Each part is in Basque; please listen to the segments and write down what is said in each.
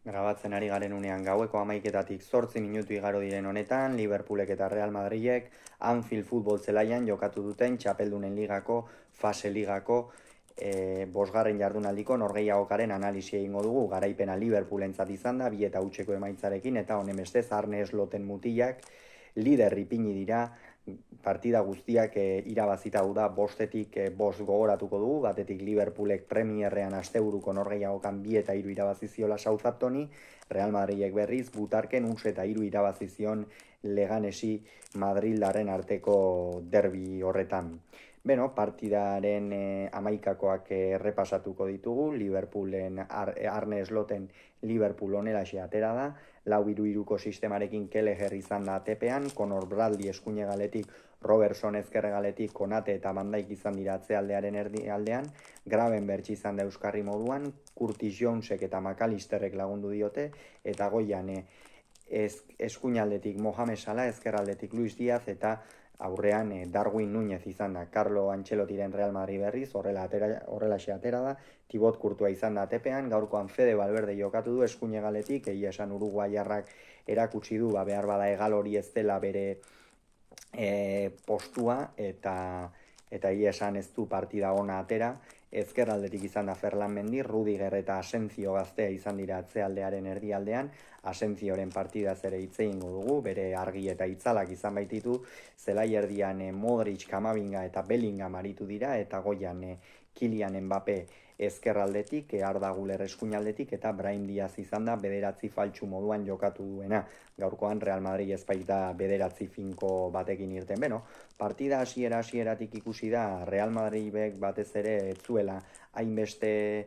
Grabatzen ari garen unean gaueko 11:08 igaro diren honetan, Liverpoolek eta Real Madridek Anfield futbol zelaian jokatu duten Txapeldunen Ligako, fase ligako, bosgarren jardunaldiko norgehiagokaren analisia egingo dugu. Garaipena Liverpoolentzat izan da, 2-0 emaitzarekin, eta honen bestez Arne Sloten mutilak lider ipini dira, partida guztiak irabazita da, bostetik bost gogoratuko dugu, batetik Liverpoolek Premierrean asteburuko norgehiagokan 2-3 irabazi ziola Southamptoni, Real Madridek berriz butarken 1-3 irabazi zion Leganesi Madrildarren arteko derbi horretan. Beno, partidaren amaikakoak errepasatuko ditugu, Liverpoolen Arne Sloten Liverpool onelaxe atera da, 4-3-3ko sistemarekin Kelleher izan da atepean, Conor Bradley eskuine galetik, Robertson ezkerre galetik, Konate eta Van Dijk izan dira atzealdearen erdialdean, Gravenberch izan da euskarri moduan, Curtis Jonesek eta McAllisterrek lagundu diote, eta goian eskuinaldetik Mohamed Salah, ezkerraldetik Luis Diaz eta aurrean Darwin Núñez izan da. Carlo Ancelottiren Real Madrid berriz, horrelaxe atera da, Thibaut Courtois izan da atepean, gaurkoan Fede Valverde jokatu du eskuine galetik, egia esan Uruguaiarrak erakutsi du, behar bada egal hori ez dela bere postua, eta egia esan ez du partida ona atera. Ezkerraldetik izan da Ferland Mendy, Rudiger eta Asensio gaztea izan dira atzealdearen erdialdean, Asenzioren partidaz ere hitz egingo dugu, bere argi eta itzalak izan baititu, zelai erdian Modric, Kamavinga eta Bellingham aritu dira, eta goian Kylian Mbappé ezkerraldetik, Arda Güler eskuinaldetik, eta Brahim Diaz izan da bederatzi faltsu moduan jokatu duena. Gaurkoan Real Madrid ez baita bederatzi finko batekin irten. Beno, partida hasieratik ikusi da Real Madridek batez ere ez zuela hainbeste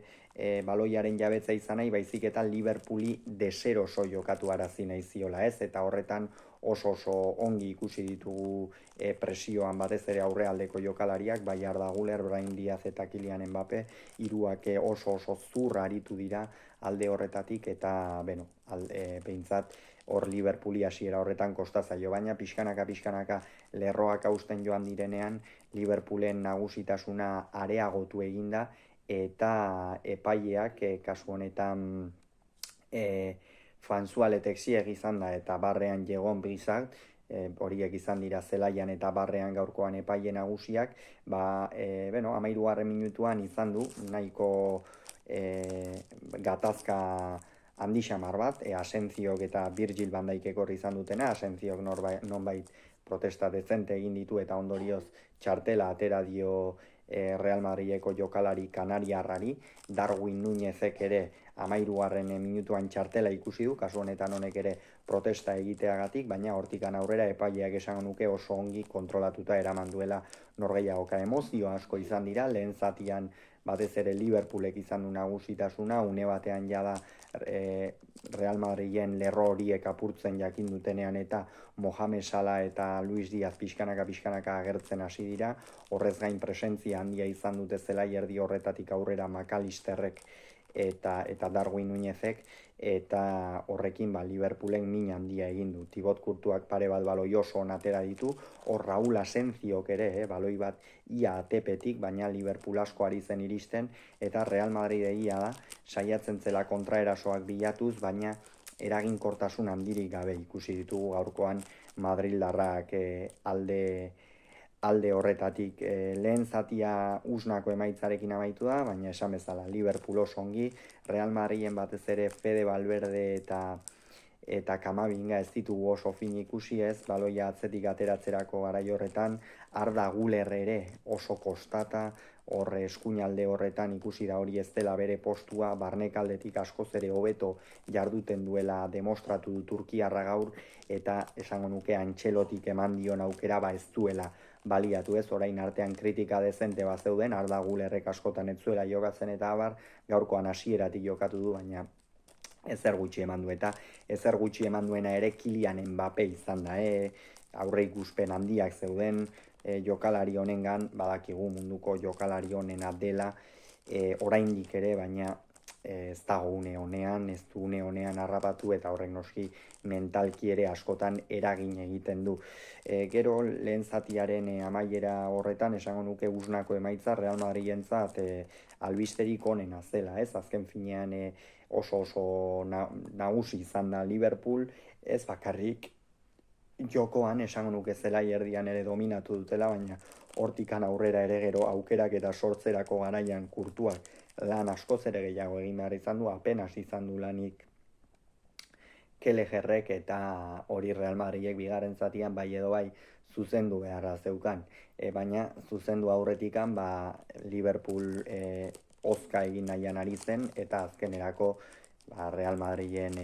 baloiaren jabetza izan nahi, baizik eta Liverpooli deseroso jokatu arazi nahi ziola, ez? Eta horretan oso ongi ikusi ditugu presioan batez ere aurrealdeko jokalariak, bai Arda Güler, Brahim Diaz eta Kylian Mbappé, hiruak oso zurra aritu dira alde horretatik, eta beno, behintzat hor Liverpooli hasiera horretan kosta zaio, baina pixkanaka lerroak hausten joan direnean Liverpoolen nagusitasuna areagotu eginda, eta epaileak kasu honetan Fanzualetek zieg izan da, eta barrean Jegon Bizak, horiek izan dira zelaian eta barrean gaurkoan epaile nagusiak, 13. minutuan izan du nahiko gatazka handi xamar bat, Asentziok eta Virgil van Dijkek horri izan dutena, Asentziok nonbait protesta dezente egin ditu eta ondorioz txartela atera dio Real Madrideko jokalari kanariarrari, Darwin Núñezek ere 13. minutuan txartela ikusi du, kasu honetan honek ere protesta egiteagatik, baina hortikan aurrera epaileak esango nuke oso ongi kontrolatuta eraman duela norgehiagoka. Emozio asko izan dira, lehen zatian batez ere Liverpoolek izan du nagusitasuna, une batean jada Real Madriden lerro horiek apurtzen jakin dutenean, eta Mohamed Salah eta Luis Diaz pixkanaka agertzen hasi dira, horrez gain presentzia handia izan dute zelai erdi horretatik aurrera McAllisterrek eta Darwin Núñezek, eta horrekin Liverpoolen min handia egin du. Thibaut Courtois pare bat baloi oso onatera ditu, hor Raúl Asenziok ere, baloi bat ia atepetik, baina Liverpool asko ari zen iristen, eta Real Madrid egia da, saiatzen zela kontraerasoak bilatuz, baina eraginkortasun handirik gabe ikusi ditugu gaurkoan Madrildarrak alde horretatik. Lehen zatia usnako emaitzarekin amaitu da, baina esan bezala Liverpool oso ongi, Real Madriden batez ere Fede Valverde eta Kamavinga ez ditugu oso fin ikusi, ez, baloia atzetik ateratzerako garai horretan, Arda Güler ere oso kostata, horre eskuinalde horretan ikusi da hori ez dela bere postua, barnekaldetik askoz ere hobeto jarduten duela demostratu du Turkiarra gaur, eta esango nuke Antxelotik eman dion aukera ez duela baliatu, ez, orain artean kritika dezente bat zeuden, Arda Gülerrek askotan ez zuela jokatzen eta abar, gaurkoan hasieratik jokatu du, baina ezer gutxi eman du, eta ezer gutxi eman duena ere Kylian Mbappé izan da, aurre ikuspen handiak zeuden, jokalari honengan, badakigu munduko jokalari honena dela, oraindik ere, baina ez dago une honean, ez du une honean harrapatu, eta horrek noski mentalki ere askotan eragin egiten du. Gero lehen zatiaren amaiera horretan, esango nuke usnako emaitza Real Madridentzat albisterik onena zela, ez? Azken finean oso nagusi izan da Liverpool, ez bakarrik jokoan esango nuke zelai erdian ere dominatu dutela, baina hortikan aurrera ere gero aukerak eta sortzerako garaian Kurtuak lan askoz ere gehiago egin behar izan du, apenas izan du lanik Keleherrek, eta hori Real Madridek bigarren zatian bai edo bai zuzendu beharra zeukan. Baina zuzendu aurretikan Liverpool ozka egin nahian ari zen, eta azkenerako Real Madriden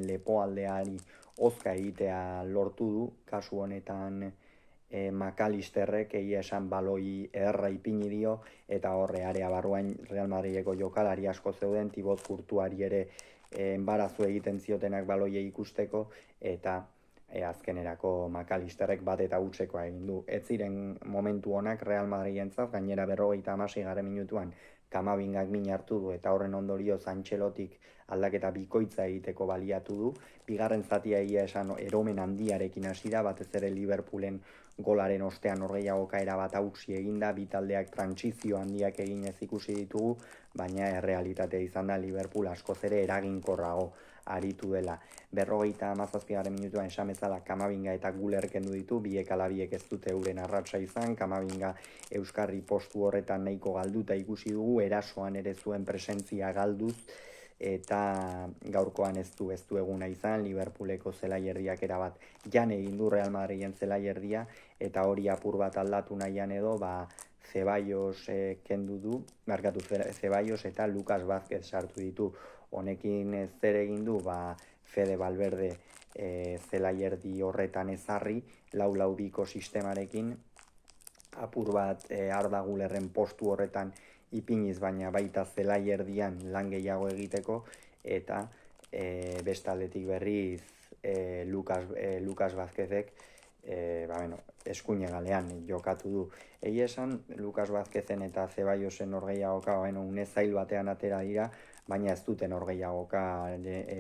lepoaldeari ozka egitea lortu du, kasu honetan McAllisterrek egia esan baloi ederra ipini dio, eta horre area barruan Real Madrideko jokalari asko zeuden, Thibaut Courtoisari ere enbarazu egiten ziotenak baloia ikusteko, eta azkenerako McAllisterrek bat eta utzekoa egin du. Ez ziren momentu honak Real Madridentzat, gainera 56. minutuan Kamabingak min hartu du, eta horren ondorioz Antxelotik aldaketa bikoitza egiteko baliatu du. Bigarren zatia egia esan eromen handiarekin hasi da, batez ere Liverpoolen golaren ostean norgehiagoka erabat hautsi eginda, bi taldeak trantsizio handiak eginez ikusi ditugu, baina errealitatea izan da Liverpool askoz ere eraginkorrago aritu dela. 57. minutuan esan bezala Kamavinga eta Güler kendu ditu, biek ala biek ez dute euren arratsa izan. Kamavinga euskarri postu horretan nahiko galduta ikusi dugu, erasoan ere zuen presentzia galduz, eta gaurkoan ez du eguna izan. Liverpooleko zelaierdiak erabat jan egin du Real Madriden zelaierdia, eta hori apur bat aldatu nahian edo Ceballos kendu du, markatu Ceballos eta Lucas Vázquez sartu ditu. Honekin zer egin du, Fede Valverde zelaierdi horretan ezarri, 4-4-2 sistemarekin, apur bat Arda Gülerren postu horretan ipiniz, baina baita zelaierdian lan gehiago egiteko, eta bestaldetik berriz Lucas Vázquezek eskuine galean jokatu du. Egia esan, Lucas Vázquezen eta Ceballosen norgehiagoka une zail batean atera dira, baina ez duten norgehiagoka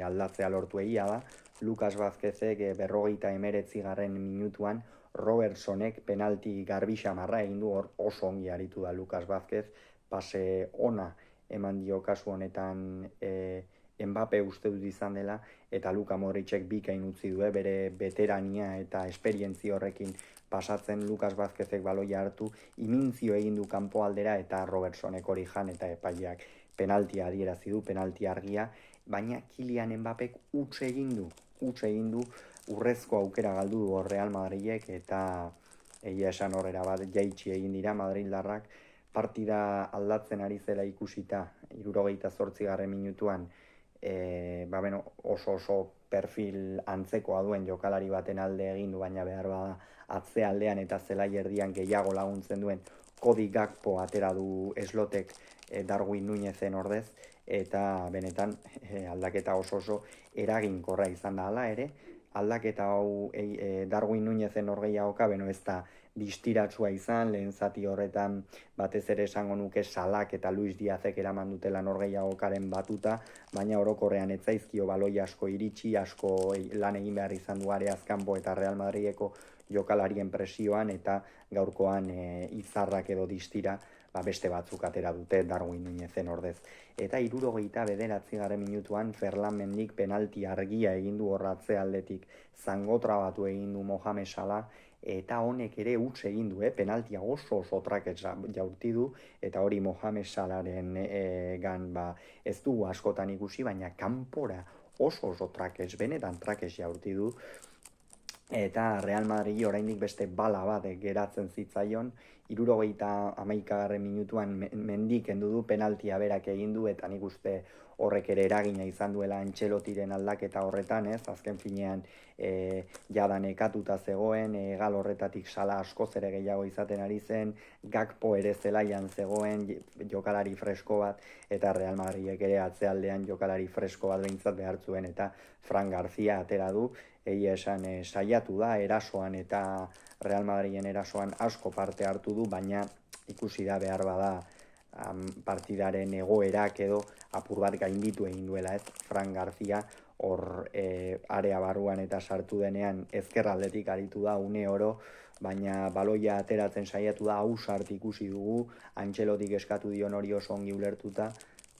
aldatzea lortu egia da. Lucas Vázquezek 59. minutuan Robertsonek penalti garbi xamarra egin du, oso ongi aritu da Lucas Vázquez, pase ona eman dio kasu honetan Mbappe uste dut izan dela, eta Luka Modricek bikain utzi du, bere veterania eta esperientzia horrekin pasatzen. Lucas Vázquezek baloia hartu, imintzio egin du kanpoaldera, eta Robertsonek hori jan, eta epaileak penaltia adierazi du, penalti argia, baina Kylian Mbappek utz egin du, urrezko aukera galdu du Real Madridek, eta egia esan horrera bat jaitsi egin dira madrildarrak. Partida aldatzen ari zela ikusita, 78. minutuan, oso perfil antzekoa duen jokalari baten alde egin du, baina behar bada atzealdean eta zelaierdian gehiago laguntzen duen Cody Gakpo atera du eslotek Darwin Núñezen ordez, eta benetan aldaketa oso eraginkorra izan da. Hala ere, aldaketa hau Darwin Núñezen norgehiagoka, ez da distiratsua izan, lehen zati horretan batez ere esango nuke Salak eta Luis Diazek eraman dutela norgehiagokaren batuta, baina orokorrean ez zaizkio baloi asko iritsi, asko lan egin behar izan du areaz kanpo eta Real Madrideko jokalarien presioan, eta gaurkoan izarrak edo distira beste batzuk atera dute Darwin Núñezen ordez. Eta 79. minutuan Ferland Mendik penalti argia egin du horratze aldetik, zangotra batu egin du Mohamed Salah, eta honek ere utz egin du, penaltia oso trakez jaurti du, eta hori Mohamed Salahren ez dugu askotan ikusi, baina kanpora oso trakez, benetan trakez jaurti du, eta Real Madrid oraindik beste bala bat geratzen zitzaion. 71. minutuan Mendik kendu du, penaltia berak egin du, eta nik uste horrek ere eragina izan duela Antxelotiren aldaketa horretan, azken finean jada nekatuta zegoen, gal horretatik Sala askoz ere gehiago izaten ari zen, Gakpo ere zelaian zegoen, jokalari fresko bat, eta Real Madridek ere atzealdean jokalari fresko bat behintzat behar zuen, eta Fran García atera du. Egia esan saiatu da erasoan, eta Real Madriden erasoan asko parte hartu du, baina ikusi da behar bada partidaren egoerak edo apur bat gainditu egin duela, Fran García hor area barruan eta sartu denean ezkerraldetik aritu da une oro, baina baloia ateratzen saiatu da, ausart ikusi dugu, Antxelotik eskatu dion hori oso ongi ulertuta,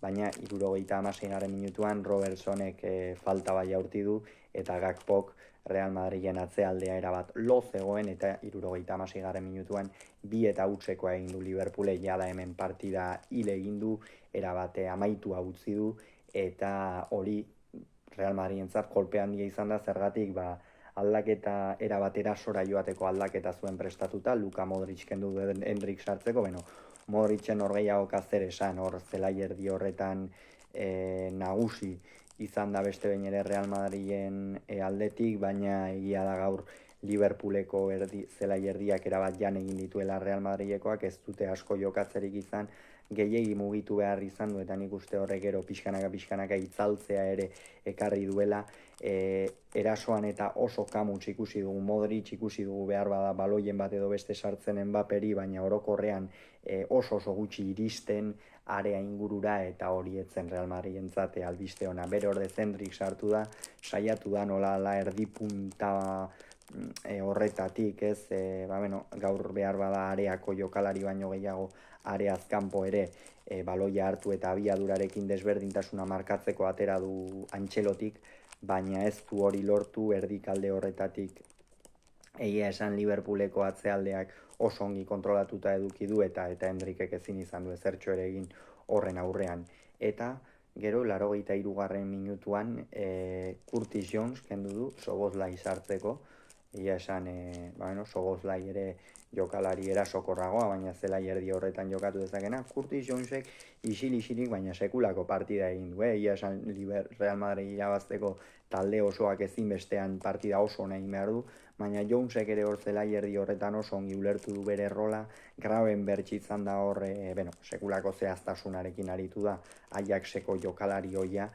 baina 76. minutuan Robertsonek falta bai jaurti du, eta Gakpok Real Madrilen atzealdea erabat lo zegoen, eta 76. minutuan 2 eta hutsekoa egin du Liverpoolek, jada hemen partida hile egin du, erabate amaitua utzi du, eta hori Real Madrilentzat kolpe handia izan da, zergatik aldaketa erabat erasora joateko aldaketa zuen prestatuta, Luka Modric kendu du Endrick sartzeko, Modricen hor gehiago zer esan, hor zelai erdi horretan nagusi izan da beste behin ere Real Madrilen aldetik, baina egia da gaur Liverpooleko zelai erdiak erabat jan egin dituela Real Madrilekoak, ez dute asko jokatzerik izan, gehiegi mugitu behar izan du, eta nik uste horrek gero pixkanaka itzaltzea ere ekarri duela, erasoan eta oso kamuts ikusi dugu Modric, ikusi dugu behar bada baloien bat edo beste sartzen Mbapperi, baina orokorrean oso gutxi iristen area ingurura, eta hori etzen Real Madrilentzat albiste ona. Bere ordez Endrick sartu da, saiatu da nola erdi punta horretatik, ez, gaur behar bada areako jokalari baino gehiago areaz kanpo ere baloia hartu eta abiadurarekin desberdintasuna markatzeko atera du Antxelotik, baina ez du hori lortu erdikalde horretatik. Egia esan Liverpooleko atzealdeak oso ongi kontrolatuta eduki du, eta Endrickek ezin izan du ezertxo ere egin horren aurrean. Eta gero 83. minutuan Curtis Jones kendu du Szoboszlai sartzeko. Egia esan Szoboszlai ere jokalari erasokorragoa, baina zelai erdi horretan jokatu dezakena. Curtis Jonesek isilik baina sekulako partida egin du. Egia esan Real Madrid irabazteko talde osoak ezinbestean partida oso nahi behar du, baina Jonesek ere hor zelai erdi horretan oso ongi ulertu du bere rola. Gravenberch izan da hor, sekulako zehaztasunarekin aritu da Ajaxeko jokalari hoia,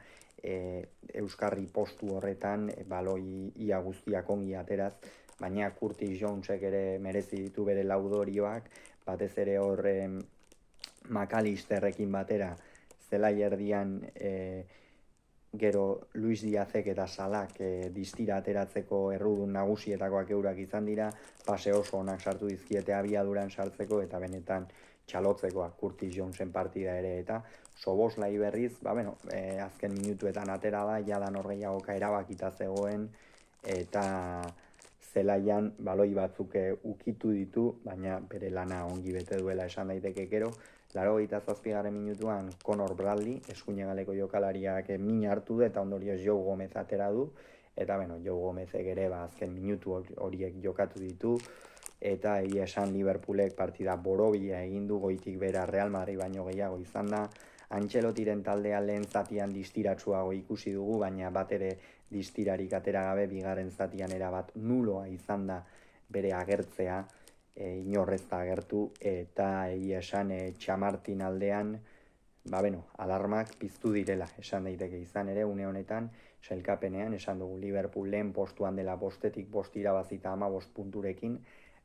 euskarri postu horretan baloi ia guztiak ongi ateraz, baina Curtis Jonesek ere merezi ditu bere laudorioak, batez ere hor McAllisterrekin batera zelai erdian gero Luis Diazek eta Salak distira ateratzeko errudun nagusietakoak eurak izan dira, pase oso onak sartu dizkiete abiaduran sartzeko, eta benetan txalotzekoak Curtis Jonesen partida ere, eta Szoboszlai berriz, azken minutuetan atera da, jadan hor gehiagoka erabakita zegoen, eta zelaian baloi batzuk ukitu ditu, baina bere lana ongi bete duela esan daiteke gero. 87. minutuan Conor Bradley, eskuinegaleko jokalariak min hartu du, eta ondorioz Joe Gomez atera du, eta Joe Gomezek ere azken minutu horiek jokatu ditu, eta egia esan Liverpoolek partida borobia egin du, goitik bera Real Madrid baino gehiago izan da. Antxelotiren taldea lehen zatian distiratsuago ikusi dugu, baina bat ere distirarik atera gabe, bigarren zatian erabat nuloa izan da bere agertzea, inorrez da agertu, eta egia esan Txamartin aldean, alarmak piztu direla, esan daiteke izan ere, une honetan, sailkapenean, esan dugu Liverpool lehen postuan dela, bostetik bost irabazita 15 punturekin,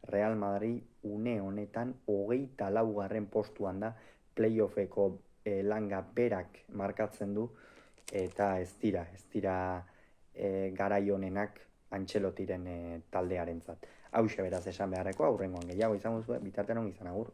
Real Madrid une honetan 24. postuan da, playoffeko langa berak markatzen du, eta ez dira garai honenak Antxelotiren taldearentzat. Hauxe beraz esan beharreko, aurrengoan gehiago izango zuen, bitartean ongi izan, agur.